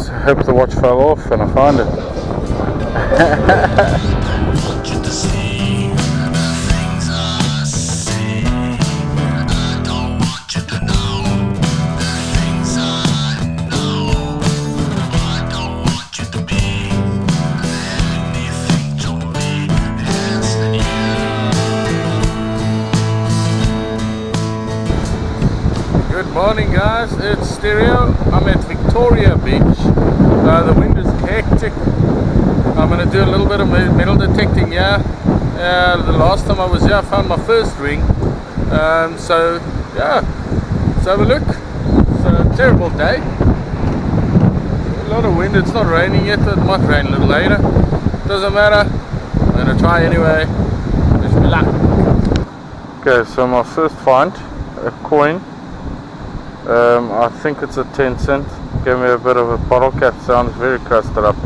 hope the watch fell off and I found it. Good morning guys, it's Stereo. I'm at Victoria Beach. The wind is hectic. I'm going to do a little bit of metal detecting here. The last time I was here I found my first ring. So yeah, let's have a look. It's a terrible day. A lot of wind, it's not raining yet, it might rain a little later. Doesn't matter, I'm going to try anyway. Wish me luck. Okay, so my first find, a coin. I think it's a 10 cent. Gave me a bit of a bottle cap sound, it's very crusted up.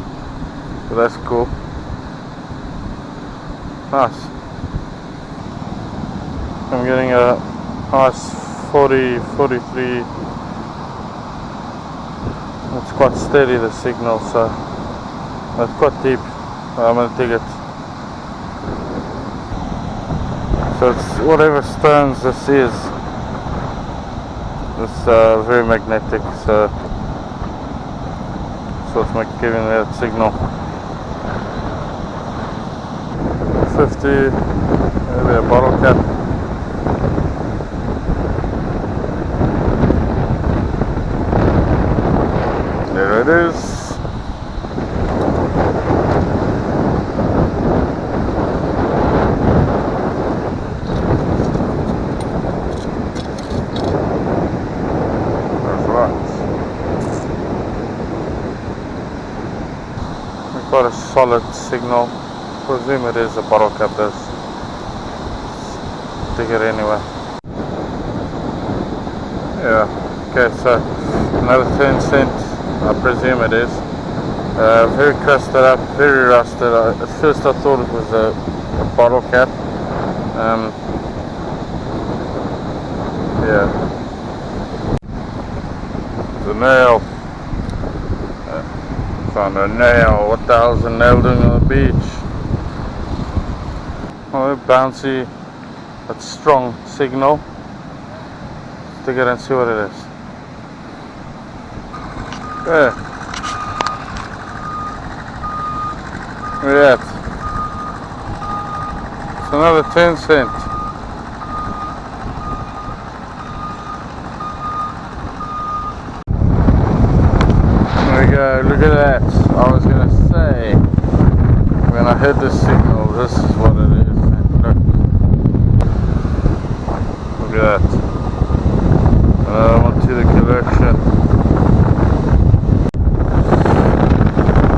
So that's cool. Nice. I'm getting a nice 40, 43. It's quite steady, the signal, so it's quite deep. I'm gonna dig it. So it's whatever stones this is. It's very magnetic, so it's giving that signal. 50, maybe a bottle cap. There it is. Quite a solid signal. Presume it is a bottle cap. This dig it anyway. Yeah. Okay, so another 10 cent. I presume it is. Very crusted up, very rusted. At first I thought it was a bottle cap. Yeah. The nail. Found a nail. What the hell's a nail doing on the beach? Oh, bouncy but strong signal. Let's take it and see what it is. Okay. Look at that. It's another 10 cent. Look at that. I was going to say, when I heard this signal, this is what it is. Look at that. Another one to the collection.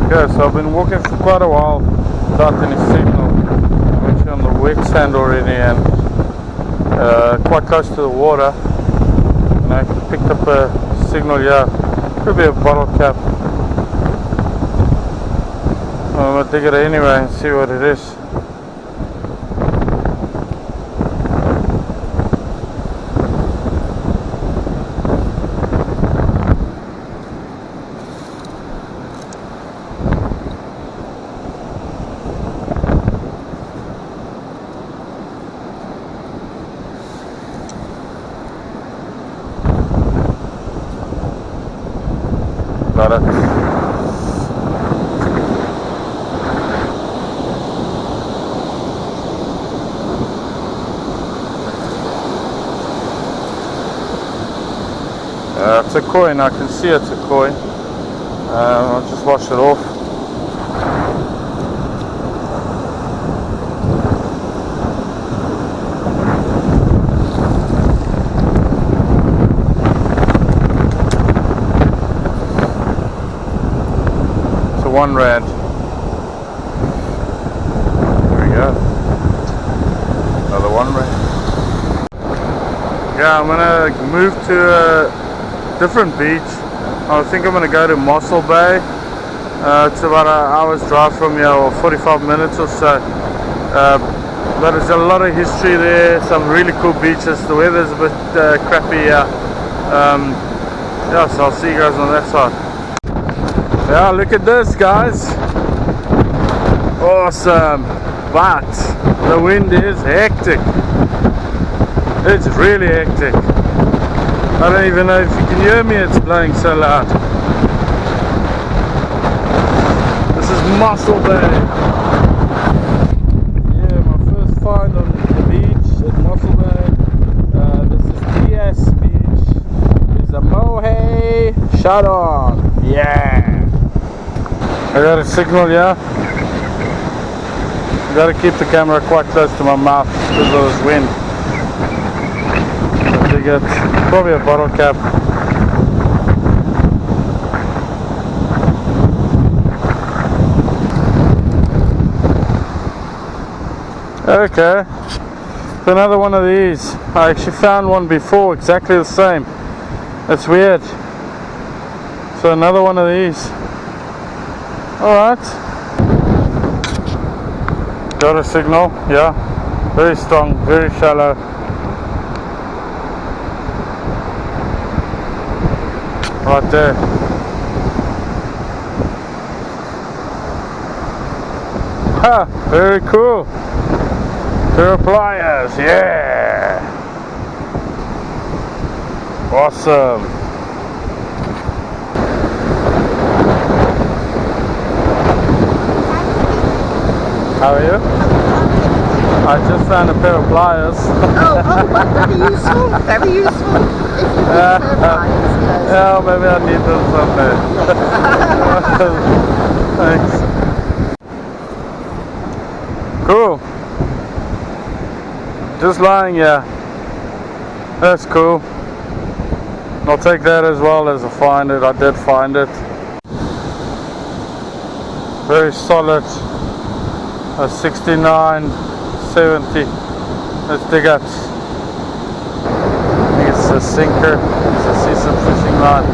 Okay, so I've been walking for quite a while without any signal. I'm actually on the wet sand already and quite close to the water. And I picked up a signal here. Could be a bottle cap. I'm going to dig it anyway and see what it is. Got it. It's a coin, I can see it's a coin. I'll just wash it off. It's a 1 rand. There we go. Another 1 rand. Yeah, I'm gonna move to a different beach. I think I'm going to go to Mossel Bay. It's about an hour's drive from here, or 45 minutes or so. But there's a lot of history there, some really cool beaches. The weather's a bit crappy here. Yeah, so I'll see you guys on that side. Yeah, look at this, guys. Awesome. But the wind is hectic. It's really hectic. I don't even know if you can hear me, it's blowing so loud. This is Mossel Bay. Yeah, my first find on the beach at Mossel Bay. This is Diaz beach. There's a mohe shut on. Yeah. I got a signal, yeah. I gotta keep the camera quite close to my mouth because of this wind. I think it's probably a bottle cap. Okay, so another one of these. I actually found one before, exactly the same. That's weird. So another one of these. Alright. Got a signal, yeah. Very strong, very shallow. Right there. Ha! Very cool. Pair of pliers, yeah! Awesome. How are you? I just found a pair of pliers. Very useful, very useful. If you need a pair of pliers, yes. Yeah, maybe I need them someday. Thanks. Cool. Just lying here. That's cool. I'll take that as well as I find it. I did find it. Very solid. A 69, 70. Let's dig it. I think it's a sinker. It's a see some fishing line.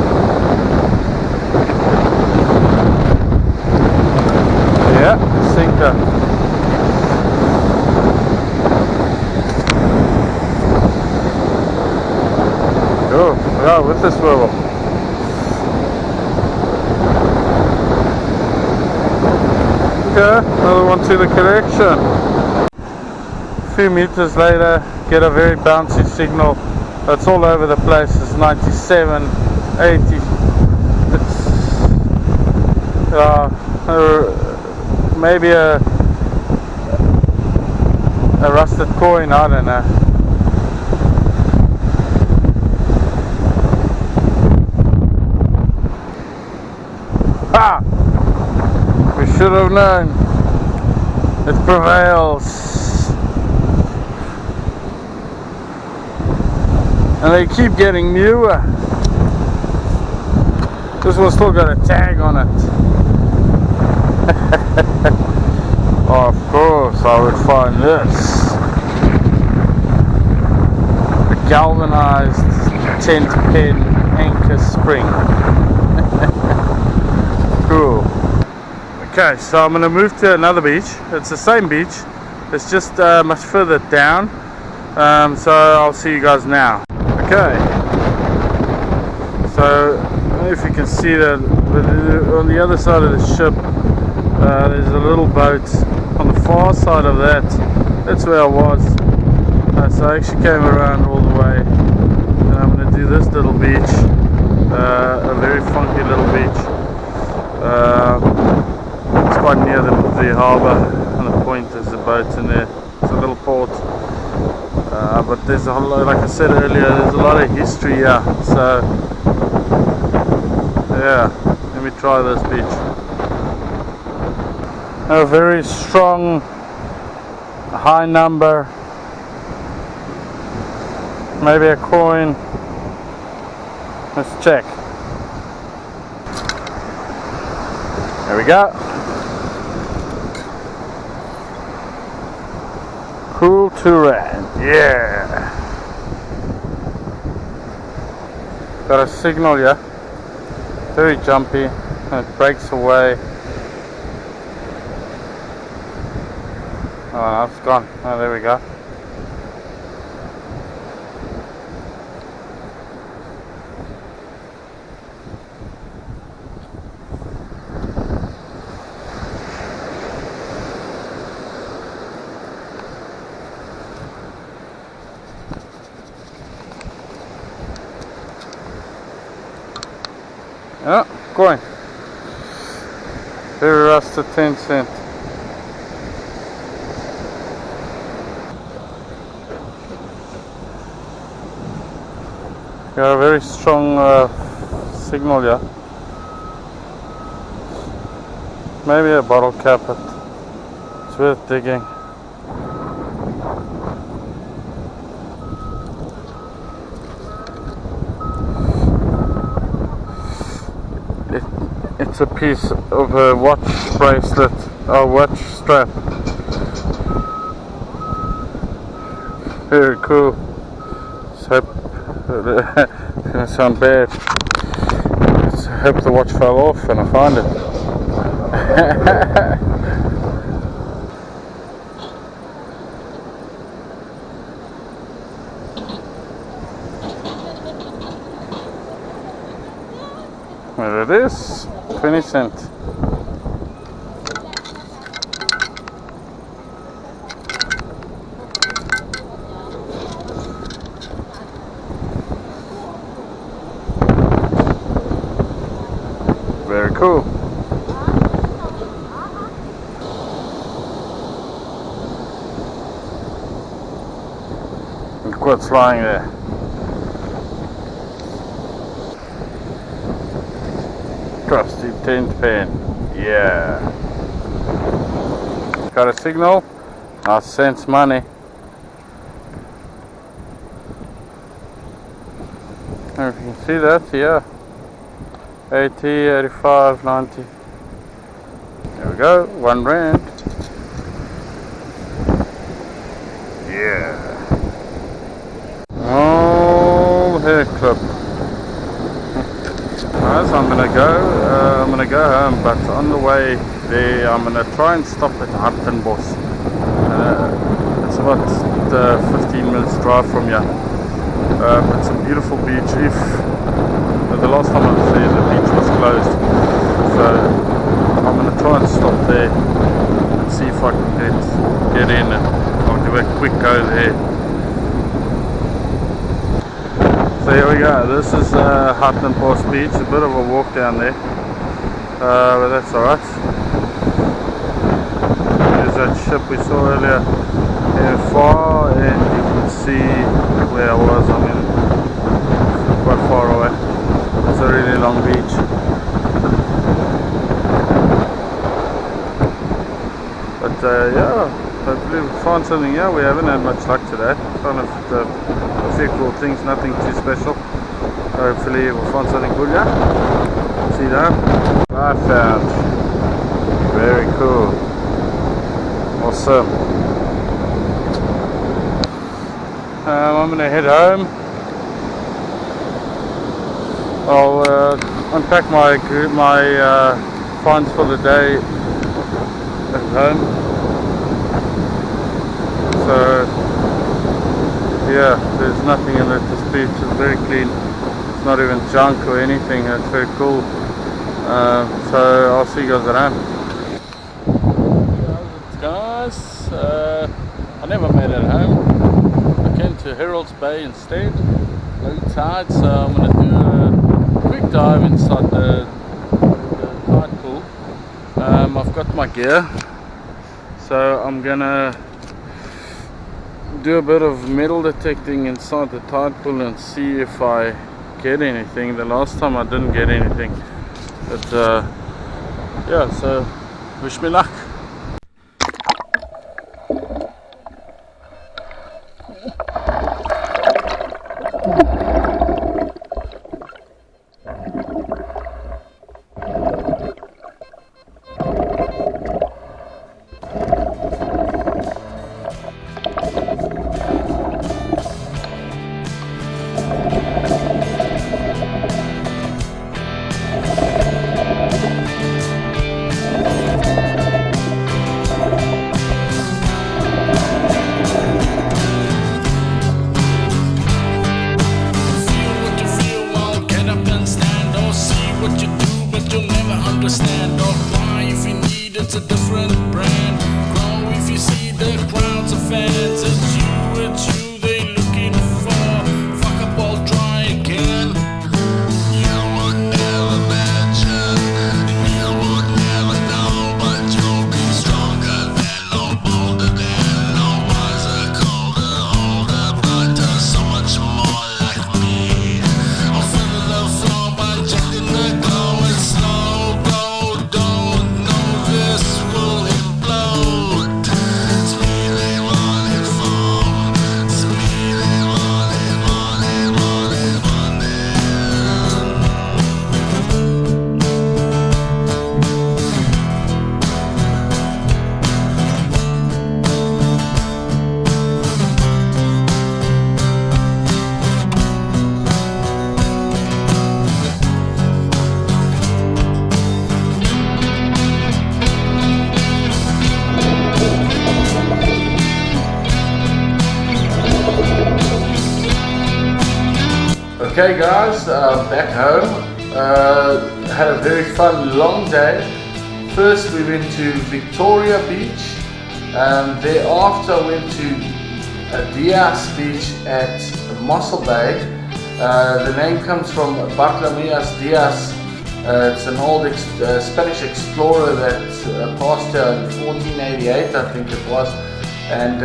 Yeah, sinker. Oh, yeah, with the swivel. Okay, another one to the collection. A few meters later, get a very bouncy signal. It's all over the place. It's 97, 80. It's maybe a rusted coin, I don't know. Ha! We should have known. It prevails. And they keep getting newer. This one's still got a tag on it. Of course I would find this. A galvanized tent pin anchor spring. Cool. Okay, so I'm going to move to another beach. It's the same beach, it's just much further down. So I'll see you guys now. Okay, so I don't know if you can see that, but on the other side of the ship there's a little boat. On the far side of that, that's where I was. So I actually came around all the way, and I'm going to do this little beach, a very funky little beach. It's quite near the harbour, and the point there's a boat in there. It's a little port, but there's a whole lot, like I said earlier, there's a lot of history here. So yeah, let me try this beach. A very strong, high number, maybe a coin. Let's check. There we go. Cool to red. Yeah. Got a signal, yeah. Very jumpy. It breaks away. Oh, no, it's gone. Oh, there we go. Coin. Very rusted 10 cent. Got a very strong signal here. Maybe a bottle cap, but it's worth digging. It's a piece of a watch bracelet, a watch strap. Very cool. So it's gonna sound bad. I hope the watch fell off and I find it. There it is, 20 cent. Very cool. Look what's lying there. Trusty tint pen. Yeah. Got a signal. I sense money. If you can see that, yeah. 80, 85, 90. There we go, 1 rand. Yeah. Oh, hair clip. Guys, I'm gonna go home, but on the way there, I'm gonna try and stop at Hartenbos. It's about 15 minutes drive from here. It's a beautiful beach. If the last time I was there, the beach was closed, so I'm gonna try and stop there and see if I can get in, and I'll do a quick go there. So here we go. This is Hartenbos Beach. A bit of a walk down there, but that's alright. There's that ship we saw earlier here far, and you can see where I was. I mean, quite far away. It's a really long beach. But yeah, hopefully we'll find something here. We haven't had much luck today. Kind of a few cool things, nothing too special. Hopefully we'll find something good here. See that? I found. Very cool. Awesome. I'm gonna head home. I'll unpack my finds for the day at home. So yeah, there's nothing in it. This beach is very clean. It's not even junk or anything. It's very cool. So I'll see you guys at home. Guys, I never made it home. I came to Herolds Bay instead. Low tide, so I'm going to do a quick dive inside the tide pool. I've got my gear, so I'm going to do a bit of metal detecting inside the tide pool and see if I get anything. The last time I didn't get anything, but yeah, so wish me luck. You would never imagine Okay guys, back home. Had a very fun long day. First we went to Victoria Beach, thereafter went to Diaz Beach at Mossel Bay. The name comes from Bartolomeus Diaz. It's an old Spanish explorer that passed here in 1488, I think it was, and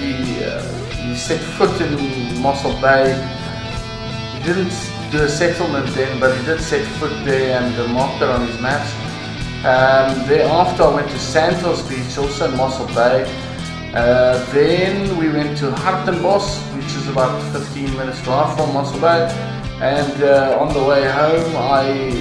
he set foot in Mossel Bay. He didn't do a settlement then, but he did set foot there and marked it on his maps. Thereafter I went to Santo's beach, also in Mossel Bay. Then we went to Hartenbos, which is about 15 minutes drive from Mossel Bay. And on the way home I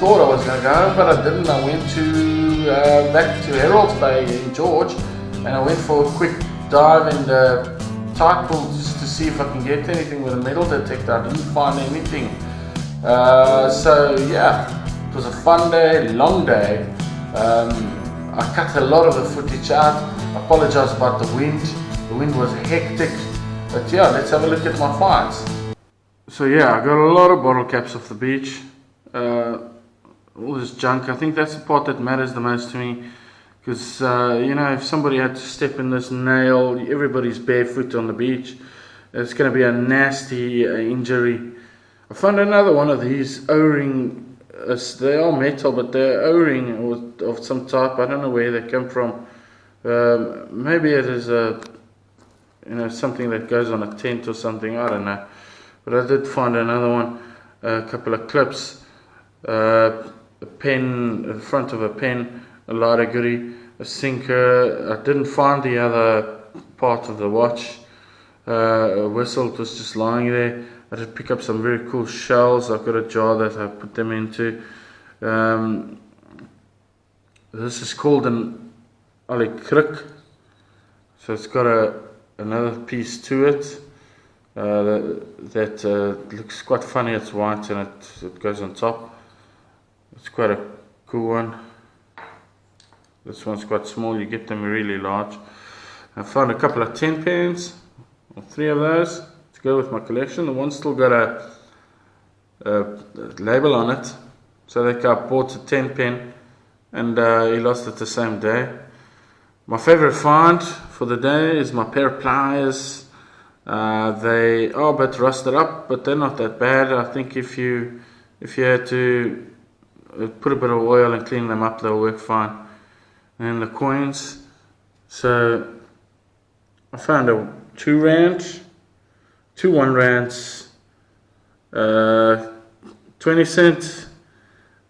thought I was going to go home, but I didn't. I went back to Herolds Bay in George, and I went for a quick dive in the tide pool just to see if I can get anything with a metal detector. I didn't find anything. So yeah, it was a fun day, long day. I cut a lot of the footage out. I apologize about the wind. The wind was hectic. But yeah, let's have a look at my finds. So yeah, I got a lot of bottle caps off the beach. All this junk. I think that's the part that matters the most to me. Because, you know, if somebody had to step in this nail, everybody's barefoot on the beach. It's going to be a nasty injury. I found another one of these O-ring. They are metal, but they're O-ring of some type. I don't know where they come from. Maybe it is something that goes on a tent or something. I don't know. But I did find another one. A couple of clips. A pen, the front of a pen. A lighter goodie, a sinker. I didn't find the other part of the watch. A whistle was just lying there. I did pick up some very cool shells. I've got a jar that I put them into. This is called an alikrik. So it's got another piece to it that looks quite funny. It's white and it goes on top. It's quite a cool one. This one's quite small, you get them really large. I found a couple of 10 pens, or 3 of those, to go with my collection. The one's still got a label on it. So that guy bought a 10 pen and he lost it the same day. My favorite find for the day is my pair of pliers. They are a bit rusted up, but they're not that bad. I think if you had to put a bit of oil and clean them up, they'll work fine. And the coins, so I found 2 rands, 2 1 rands, 20 cents,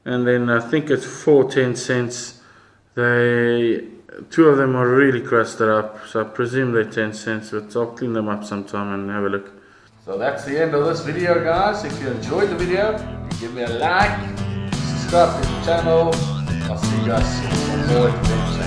and then I think it's 4 10 cents. 2 of them are really crusted up, so I presume they're 10 cents, but I'll clean them up sometime and have a look. So that's the end of this video, guys. If you enjoyed the video, give me a like, subscribe to the channel. I'll see you guys soon for more adventures.